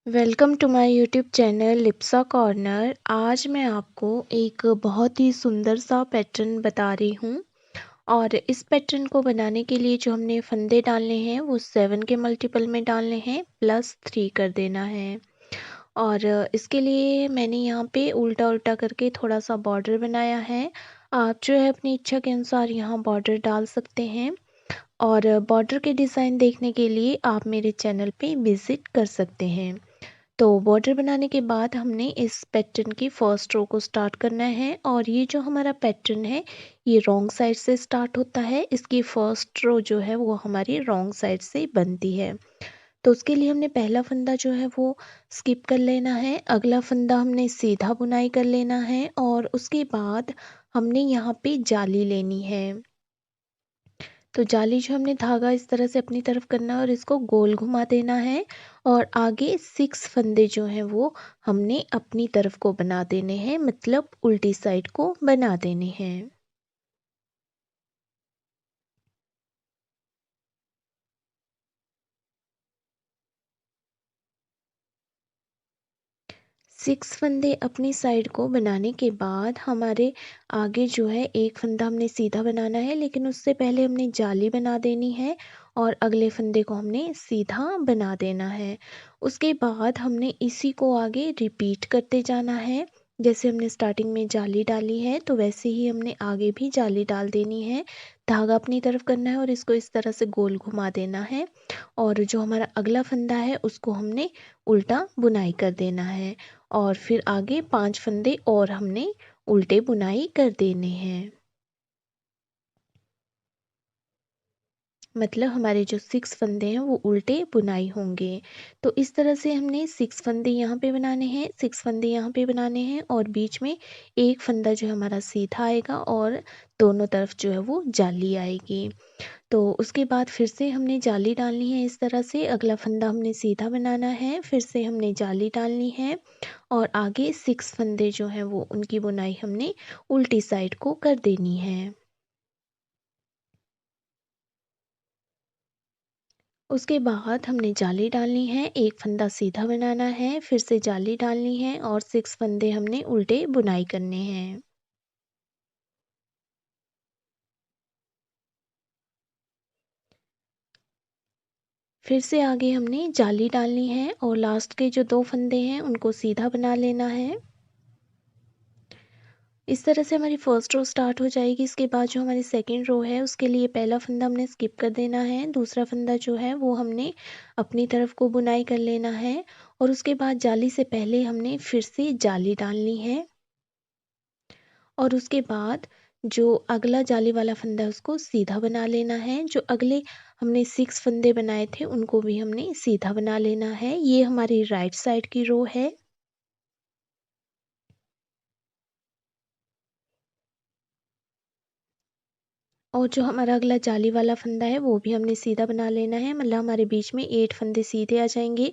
Welcome to my YouTube channel Lipsa corner. आज मैं आपको एक बहुत ही सुंदर सा पैटर्न बता रही हूँ। और इस पैटर्न को बनाने के लिए जो हमने फंदे डालने हैं वो 7 के मल्टीपल में डालने हैं, +3 कर देना है। और इसके लिए मैंने यहाँ पे उल्टा उल्टा करके थोड़ा सा बॉर्डर बनाया है। आप जो है अपनी इच्छा के अनुसार यहाँ बॉर्डर डाल सकते हैं। और बॉर्डर के डिज़ाइन देखने के लिए आप मेरे चैनल पे विज़िट कर सकते हैं। तो बॉर्डर बनाने के बाद हमने इस पैटर्न की फर्स्ट रो को स्टार्ट करना है। और ये जो हमारा पैटर्न है ये रॉन्ग साइड से स्टार्ट होता है। इसकी फर्स्ट रो जो है वो हमारी रॉन्ग साइड से बनती है। तो उसके लिए हमने पहला फंदा जो है वो स्किप कर लेना है। अगला फंदा हमने सीधा बुनाई कर लेना है और उसके बाद हमने यहाँ पे जाली लेनी है। तो जाली जो हमने धागा इस तरह से अपनी तरफ करना है और इसको गोल घुमा देना है। और आगे 6 फंदे जो हैं वो हमने अपनी तरफ को बना देने हैं, मतलब उल्टी साइड को बना देने हैं। 6 फंदे अपनी साइड को बनाने के बाद हमारे आगे जो है एक फंदा हमने सीधा बनाना है, लेकिन उससे पहले हमने जाली बना देनी है और अगले फंदे को हमने सीधा बना देना है। उसके बाद हमने इसी को आगे रिपीट करते जाना है। जैसे हमने स्टार्टिंग में जाली डाली है तो वैसे ही हमने आगे भी जाली डाल देनी है। धागा अपनी तरफ करना है और इसको इस तरह से गोल घुमा देना है। और जो हमारा अगला फंदा है उसको हमने उल्टा बुनाई कर देना है। और फिर आगे 5 फंदे और हमने उल्टे बुनाई कर देने हैं। मतलब हमारे जो 6 फंदे हैं वो उल्टे बुनाई होंगे। तो इस तरह से हमने 6 फंदे यहाँ पे बनाने हैं, 6 फंदे यहाँ पे बनाने हैं और बीच में एक फंदा जो हमारा सीधा आएगा और दोनों तरफ जो है वो जाली आएगी। तो उसके बाद फिर से हमने जाली डालनी है। इस तरह से अगला फंदा हमने सीधा बनाना है, फिर से हमने जाली डालनी है और आगे 6 फंदे जो हैं वो उनकी बुनाई हमने उल्टी साइड को कर देनी है। उसके बाद हमने जाली डालनी है, एक फंदा सीधा बनाना है, फिर से जाली डालनी है और 6 फंदे हमने उल्टे बुनाई करने हैं। फिर से आगे हमने जाली डालनी है और लास्ट के जो 2 फंदे हैं उनको सीधा बना लेना है। इस तरह से हमारी फर्स्ट रो स्टार्ट हो जाएगी। इसके बाद जो हमारी सेकंड रो है उसके लिए पहला फंदा हमने स्किप कर देना है। दूसरा फंदा जो है वो हमने अपनी तरफ को बुनाई कर लेना है और उसके बाद जाली से पहले हमने फिर से जाली डालनी है। और उसके बाद जो अगला जाली वाला फंदा है उसको सीधा बना लेना है। जो अगले हमने 6 फंदे बनाए थे उनको भी हमने सीधा बना लेना है। ये हमारी राइट साइड की रो है। और जो हमारा अगला जाली वाला फंदा है वो भी हमने सीधा बना लेना है, मतलब हमारे बीच में 8 फंदे सीधे आ जाएंगे।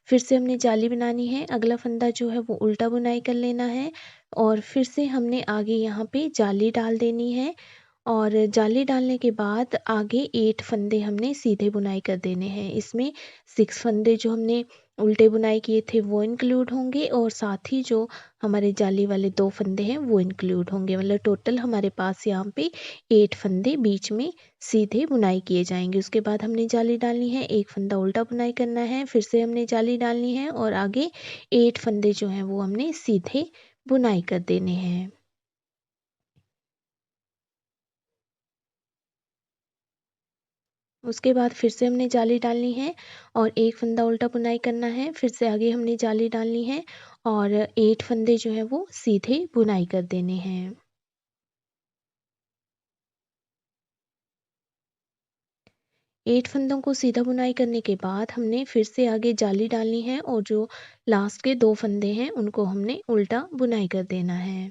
फिर से हमने जाली बनानी है, अगला फंदा जो है वो उल्टा बुनाई कर लेना है और फिर से हमने आगे यहाँ पे जाली डाल देनी है। और जाली डालने के बाद आगे 8 फंदे हमने सीधे बुनाई कर देने हैं। इसमें 6 फंदे जो हमने उल्टे बुनाई किए थे वो इंक्लूड होंगे और साथ ही जो हमारे जाली वाले 2 फंदे हैं वो इंक्लूड होंगे। मतलब टोटल हमारे पास यहाँ पे 8 फंदे बीच में सीधे बुनाई किए जाएंगे। उसके बाद हमने जाली डालनी है, एक फंदा उल्टा बुनाई करना है, फिर से हमने जाली डालनी है और आगे 8 फंदे जो हैं वो हमने सीधे बुनाई कर देने हैं। उसके बाद फिर से हमने जाली डालनी है और एक फंदा उल्टा बुनाई करना है, फिर से आगे हमने जाली डालनी है और 8 फंदे जो हैं वो सीधे बुनाई कर देने हैं। 8 फंदों को सीधा बुनाई करने के बाद हमने फिर से आगे जाली डालनी है और जो लास्ट के 2 फंदे हैं उनको हमने उल्टा बुनाई कर देना है।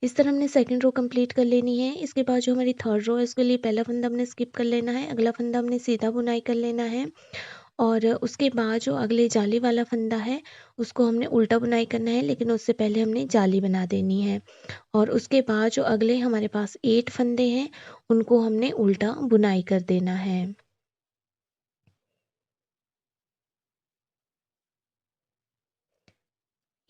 इस तरह हमने सेकंड रो कंप्लीट कर लेनी है। इसके बाद जो हमारी थर्ड रो है उसके लिए पहला फंदा हमने स्किप कर लेना है, अगला फंदा हमने सीधा बुनाई कर लेना है और उसके बाद जो अगले जाली वाला फंदा है उसको हमने उल्टा बुनाई करना है, लेकिन उससे पहले हमने जाली बना देनी है। और उसके बाद जो अगले हमारे पास 8 फंदे हैं उनको हमने उल्टा बुनाई कर देना है।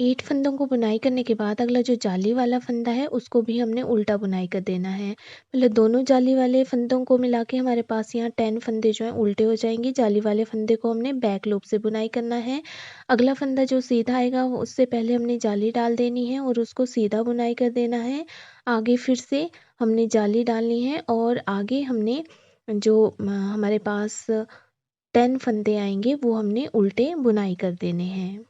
8 फंदों को बुनाई करने के बाद अगला जो जाली वाला फंदा है उसको भी हमने उल्टा बुनाई कर देना है। मतलब दोनों जाली वाले फंदों को मिला के हमारे पास यहाँ 10 फंदे जो हैं उल्टे हो जाएंगे। जाली वाले फंदे को हमने बैक लूप से बुनाई करना है। अगला फंदा जो सीधा आएगा वो उससे पहले हमने जाली डाल देनी है और उसको सीधा बुनाई कर देना है। आगे फिर से हमने जाली डालनी है और आगे हमने जो हमारे पास 10 फंदे आएंगे वो हमने उल्टे बुनाई कर देने हैं।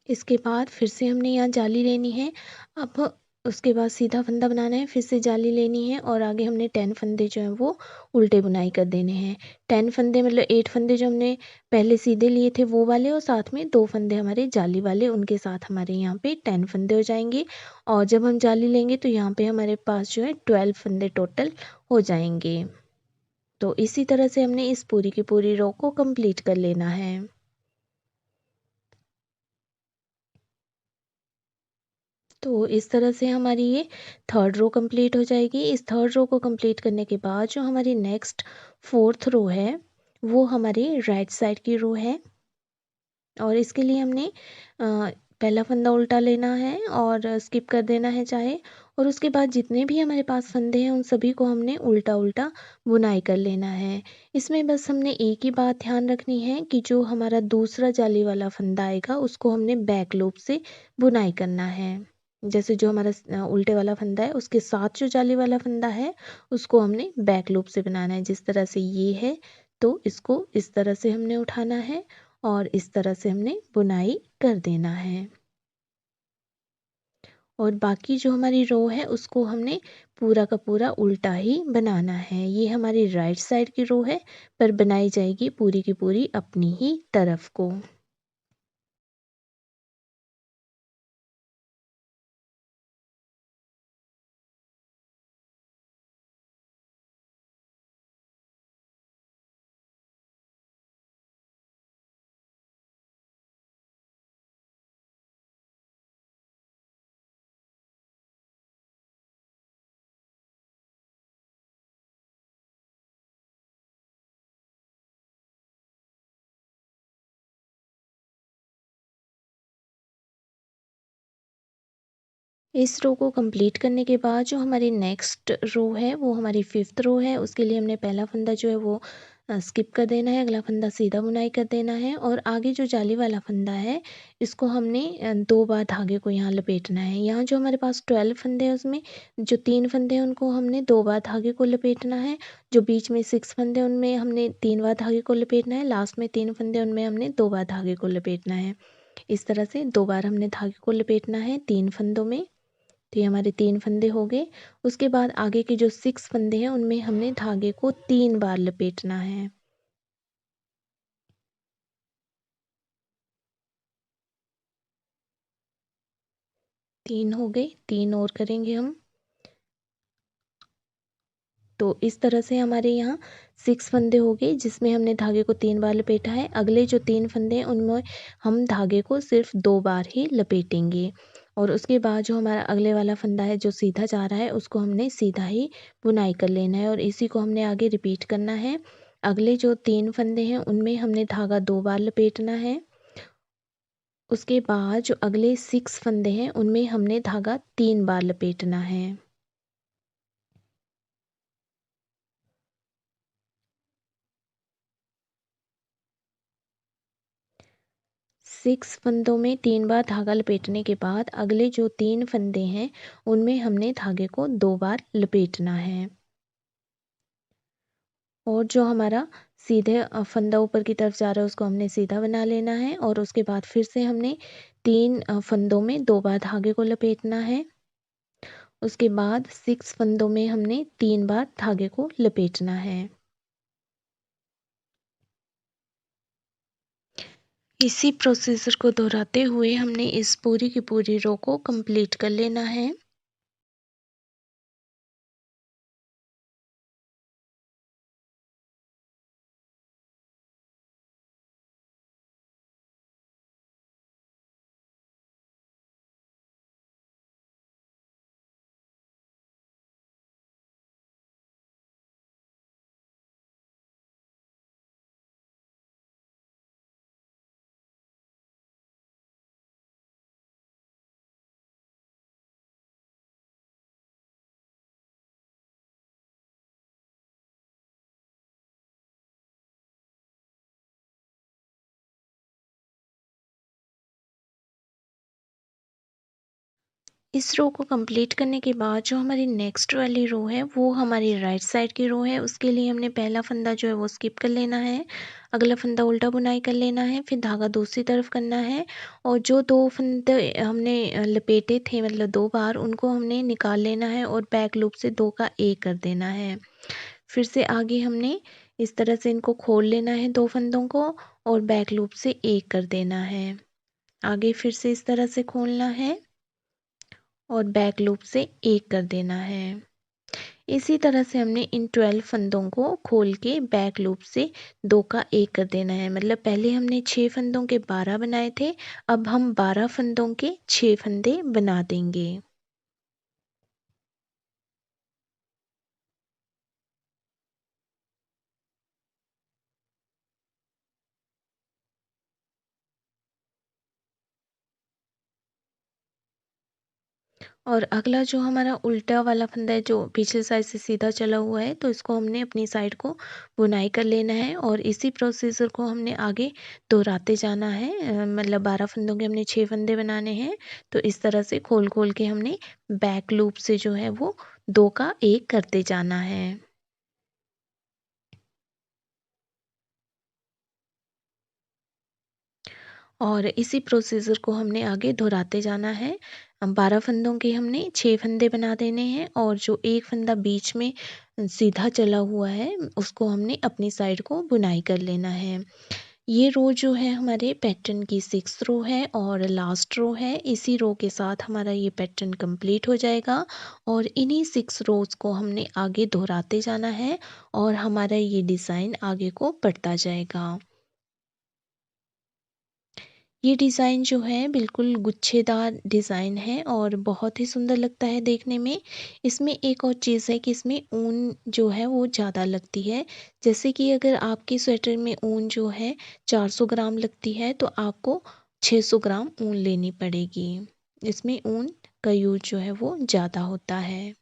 इसके बाद फिर से हमने यहाँ जाली लेनी है। अब उसके बाद सीधा फंदा बनाना है, फिर से जाली लेनी है और आगे हमने 10 फंदे जो हैं वो उल्टे बुनाई कर देने हैं। 10 फंदे मतलब 8 फंदे जो हमने पहले सीधे लिए थे वो वाले और साथ में 2 फंदे हमारे जाली वाले, उनके साथ हमारे यहाँ पे 10 फंदे हो जाएंगे। और जब हम जाली लेंगे तो यहाँ पे हमारे पास जो है 12 फंदे टोटल हो जाएंगे। तो इसी तरह से हमने इस पूरी की पूरी रो को कंप्लीट कर लेना है। तो इस तरह से हमारी ये थर्ड रो कंप्लीट हो जाएगी। इस थर्ड रो को कंप्लीट करने के बाद जो हमारी नेक्स्ट फोर्थ रो है वो हमारी राइट साइड की रो है। और इसके लिए हमने पहला फंदा उल्टा लेना है और स्किप कर देना है चाहे। और उसके बाद जितने भी हमारे पास फंदे हैं उन सभी को हमने उल्टा उल्टा बुनाई कर लेना है। इसमें बस हमने एक ही बात ध्यान रखनी है कि जो हमारा दूसरा जाली वाला फंदा आएगा उसको हमने बैक लूप से बुनाई करना है। जैसे जो हमारा उल्टे वाला फंदा है उसके साथ जो जाली वाला फंदा है उसको हमने बैक लूप से बनाना है। जिस तरह से ये है तो इसको इस तरह से हमने उठाना है और इस तरह से हमने बुनाई कर देना है। और बाकी जो हमारी रो है उसको हमने पूरा का पूरा उल्टा ही बनाना है। ये हमारी राइट साइड की रो है पर बनाई जाएगी पूरी की पूरी अपनी ही तरफ को। इस रो को कंप्लीट करने के बाद जो हमारी नेक्स्ट रो है वो हमारी फिफ्थ रो है। उसके लिए हमने पहला फंदा जो है वो स्किप कर देना है, अगला फंदा सीधा बुनाई कर देना है और आगे जो जाली वाला फंदा है इसको हमने 2 बार धागे को यहाँ लपेटना है। यहाँ जो हमारे पास 12 फंदे हैं उसमें जो 3 फंदे हैं उनको हमने 2 बार धागे को लपेटना है। जो बीच में 6 फंदे हैं उनमें हमने 3 बार धागे को लपेटना है। लास्ट में 3 फंदे उनमें हमने 2 बार धागे को लपेटना है। इस तरह से 2 बार हमने धागे को लपेटना है 3 फंदों में। तो ये हमारे 3 फंदे हो गए। उसके बाद आगे के जो 6 फंदे हैं उनमें हमने धागे को 3 बार लपेटना है। 3 हो गए, 3 और करेंगे हम। तो इस तरह से हमारे यहाँ 6 फंदे हो गए जिसमें हमने धागे को 3 बार लपेटा है। अगले जो 3 फंदे हैं उनमें हम धागे को सिर्फ 2 बार ही लपेटेंगे। और उसके बाद जो हमारा अगले वाला फंदा है जो सीधा जा रहा है उसको हमने सीधा ही बुनाई कर लेना है और इसी को हमने आगे रिपीट करना है। अगले जो 3 फंदे हैं उनमें हमने धागा 2 बार लपेटना है। उसके बाद जो अगले 6 फंदे हैं उनमें हमने धागा 3 बार लपेटना है। 6 फंदों में 3 बार धागा लपेटने के बाद अगले जो 3 फंदे हैं उनमें हमने धागे को 2 बार लपेटना है। और जो हमारा सीधे फंदा ऊपर की तरफ जा रहा है उसको हमने सीधा बना लेना है और उसके बाद फिर से हमने 3 फंदों में 2 बार धागे को लपेटना है। उसके बाद 6 फंदों में हमने 3 बार धागे को लपेटना है। इसी प्रोसीजर को दोहराते हुए हमने इस पूरी की पूरी रो को कंप्लीट कर लेना है। इस रो को कंप्लीट करने के बाद जो हमारी नेक्स्ट वाली रो है वो हमारी राइट साइड की रो है। उसके लिए हमने पहला फंदा जो है वो स्किप कर लेना है, अगला फंदा उल्टा बुनाई कर लेना है, फिर धागा दूसरी तरफ करना है और जो 2 फंदे हमने लपेटे थे मतलब 2 बार उनको हमने निकाल लेना है और बैक लूप से 2 का 1 कर देना है। फिर से आगे हमने इस तरह से इनको खोल लेना है 2 फंदों को और बैक लूप से 1 कर देना है। आगे फिर से इस तरह से खोलना है और बैक लूप से 1 कर देना है। इसी तरह से हमने इन 12 फंदों को खोल के बैक लूप से 2 का 1 कर देना है। मतलब पहले हमने 6 फंदों के 12 बनाए थे, अब हम 12 फंदों के 6 फंदे बना देंगे। और अगला जो हमारा उल्टा वाला फंदा है जो पिछले साइड से सीधा चला हुआ है तो इसको हमने अपनी साइड को बुनाई कर लेना है और इसी प्रोसीजर को हमने आगे दोहराते जाना है। मतलब 12 फंदों के हमने 6 फंदे बनाने हैं तो इस तरह से खोल खोल के हमने बैक लूप से जो है वो 2 का 1 करते जाना है। और इसी प्रोसीजर को हमने आगे दोहराते जाना है। 12 फंदों के हमने 6 फंदे बना देने हैं और जो एक फंदा बीच में सीधा चला हुआ है उसको हमने अपनी साइड को बुनाई कर लेना है। ये रो जो है हमारे पैटर्न की 6th रो है और लास्ट रो है। इसी रो के साथ हमारा ये पैटर्न कंप्लीट हो जाएगा और इन्हीं 6 रोज को हमने आगे दोहराते जाना है और हमारा ये डिज़ाइन आगे को बढ़ता जाएगा। ये डिज़ाइन जो है बिल्कुल गुच्छेदार डिज़ाइन है और बहुत ही सुंदर लगता है देखने में। इसमें एक और चीज़ है कि इसमें ऊन जो है वो ज़्यादा लगती है। जैसे कि अगर आपके स्वेटर में ऊन जो है 400 ग्राम लगती है तो आपको 600 ग्राम ऊन लेनी पड़ेगी। इसमें ऊन का यूज़ जो है वो ज़्यादा होता है।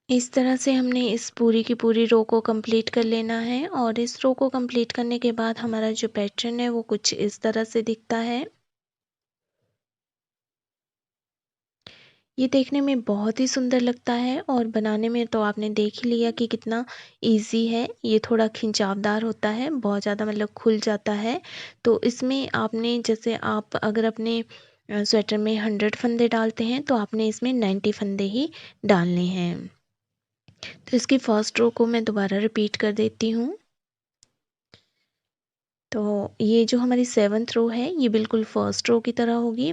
इस तरह से हमने इस पूरी की पूरी रो को कंप्लीट कर लेना है और इस रो को कंप्लीट करने के बाद हमारा जो पैटर्न है वो कुछ इस तरह से दिखता है। ये देखने में बहुत ही सुंदर लगता है और बनाने में तो आपने देख ही लिया कि कितना इजी है। ये थोड़ा खिंचावदार होता है, बहुत ज़्यादा मतलब खुल जाता है। तो इसमें आपने जैसे आप अगर अपने स्वेटर में 100 फंदे डालते हैं तो आपने इसमें 90 फंदे ही डालने हैं। तो इसकी फर्स्ट रो को मैं दोबारा रिपीट कर देती हूँ। तो ये जो हमारी 7th रो है ये बिल्कुल फर्स्ट रो की तरह होगी।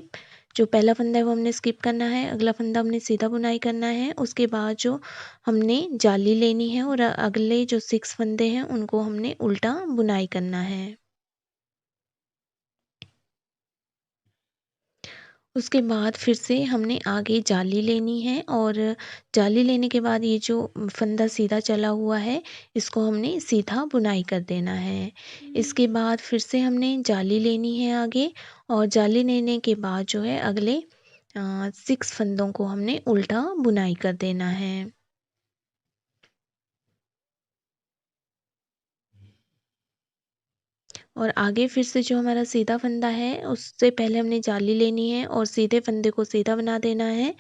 जो पहला फंदा है वो हमने स्किप करना है, अगला फंदा हमने सीधा बुनाई करना है, उसके बाद जो हमने जाली लेनी है और अगले जो 6 फंदे हैं उनको हमने उल्टा बुनाई करना है। उसके बाद फिर से हमने आगे जाली लेनी है और जाली लेने के बाद ये जो फंदा सीधा चला हुआ है इसको हमने सीधा बुनाई कर देना है। इसके बाद फिर से हमने जाली लेनी है आगे और जाली लेने के बाद जो है अगले 6 फंदों को हमने उल्टा बुनाई कर देना है। और आगे फिर से जो हमारा सीधा फंदा है उससे पहले हमने जाली लेनी है और सीधे फंदे को सीधा बना देना है।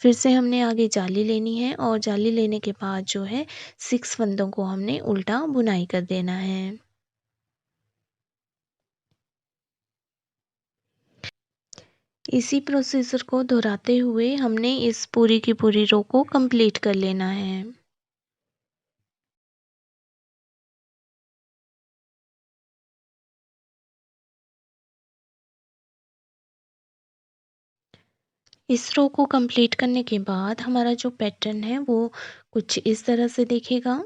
फिर से हमने आगे जाली लेनी है और जाली लेने के बाद जो है 6 फंदों को हमने उल्टा बुनाई कर देना है। इसी प्रोसीजर को दोहराते हुए हमने इस पूरी की पूरी रो को कंप्लीट कर लेना है। इस रो को कंप्लीट करने के बाद हमारा जो पैटर्न है वो कुछ इस तरह से दिखेगा।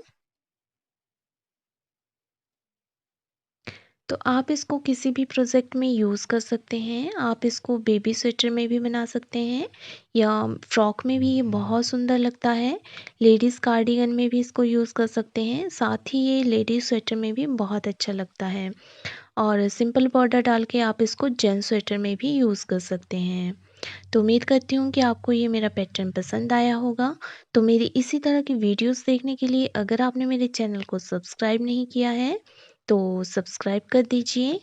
तो आप इसको किसी भी प्रोजेक्ट में यूज़ कर सकते हैं। आप इसको बेबी स्वेटर में भी बना सकते हैं या फ्रॉक में भी ये बहुत सुंदर लगता है। लेडीज़ कार्डिगन में भी इसको यूज़ कर सकते हैं। साथ ही ये लेडीज़ स्वेटर में भी बहुत अच्छा लगता है और सिंपल बॉर्डर डाल के आप इसको जेंट्स स्वेटर में भी यूज़ कर सकते हैं। तो उम्मीद करती हूँ कि आपको ये मेरा पैटर्न पसंद आया होगा। तो मेरी इसी तरह की वीडियोस देखने के लिए अगर आपने मेरे चैनल को सब्सक्राइब नहीं किया है तो सब्सक्राइब कर दीजिए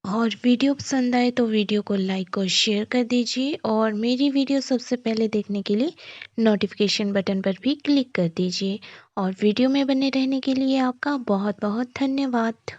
और वीडियो पसंद आए तो वीडियो को लाइक और शेयर कर दीजिए और मेरी वीडियो सबसे पहले देखने के लिए नोटिफिकेशन बटन पर भी क्लिक कर दीजिए और वीडियो में बने रहने के लिए आपका बहुत बहुत धन्यवाद।